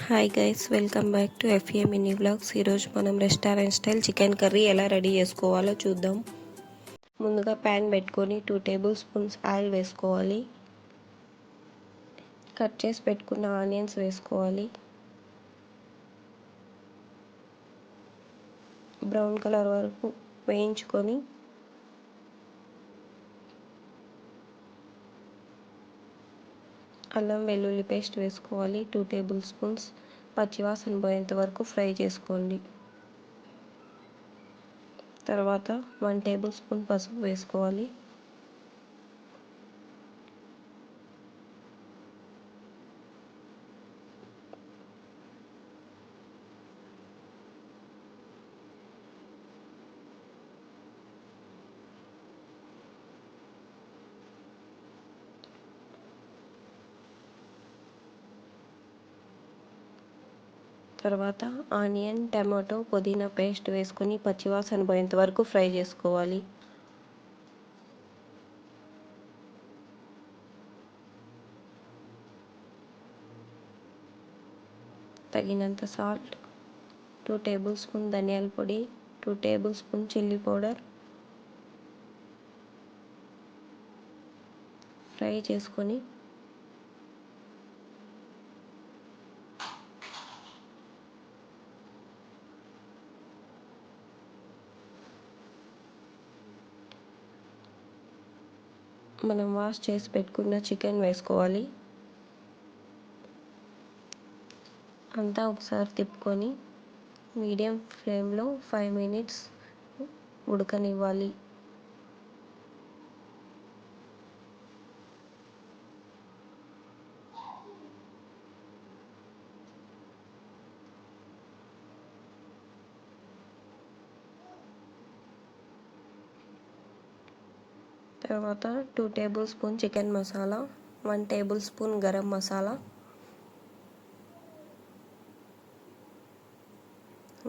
Hi guys, welcome back to FA mini vlogs. ఈరోజు మనం restaurant style chicken curry ఎలా ready చేసుకోవాలో చూద్దాం. ముందుగా ప్యాన్ పెట్టుకొని 2 టేబుల్ స్పూన్స్ ఆయిల్ వేసుకోవాలి. కట్ చేసి పెట్టుకున్న ఆనియన్స్ వేసుకోవాలి. బ్రౌన్ కలర్ వరకు వేయించుకొని అల్లం వెల్లుల్లి పేస్ట్ వేసుకోవాలి. 2 టేబుల్ స్పూన్స్ పచ్చివాసన పోయేంత వరకు ఫ్రై చేసుకోండి. తర్వాత 1 టేబుల్ స్పూన్ పసుపు వేసుకోవాలి. తర్వాత ఆనియన్, టమాటో, పుదీనా పేస్ట్ వేసుకొని పచ్చివాసన పోయేంత వరకు ఫ్రై చేసుకోవాలి. తగినంత సాల్ట్, 2 టేబుల్ స్పూన్ ధనియాల పొడి, 2 table spoon chilli powder fry చేసుకొని మనం వాష్ చేసి పెట్టుకున్న చికెన్ వేసుకోవాలి. అంతా ఒకసారి తిప్పుకొని మీడియం ఫ్లేమ్లో 5 మినిట్స్ ఉడకనివ్వాలి. తర్వాత 2 table spoon chicken masala, 1 table spoon garam masala,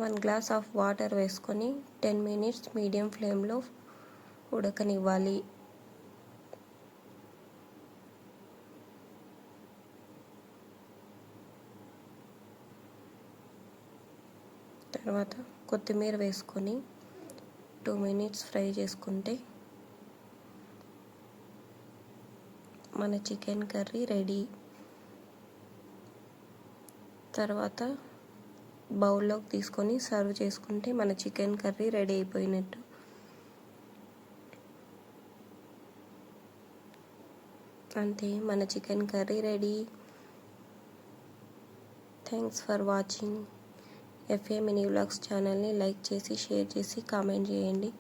1 glass of water వేసుకొని 10 మినిట్స్ మీడియం ఫ్లేమ్లో ఉడకనివ్వాలి. తర్వాత కొత్తిమీర వేసుకొని 2 మినిట్స్ ఫ్రై చేసుకుంటే మన చికెన్ కర్రీ రెడీ. తర్వాత బౌల్లోకి తీసుకొని సర్వ్ చేసుకుంటే మన చికెన్ కర్రీ రెడీ అయిపోయినట్టు. అంతే, మన chicken curry ready. Thanks for watching. FA mini vlogs ఛానల్ని లైక్ చేసి, షేర్ చేసి, కామెంట్ చేయండి.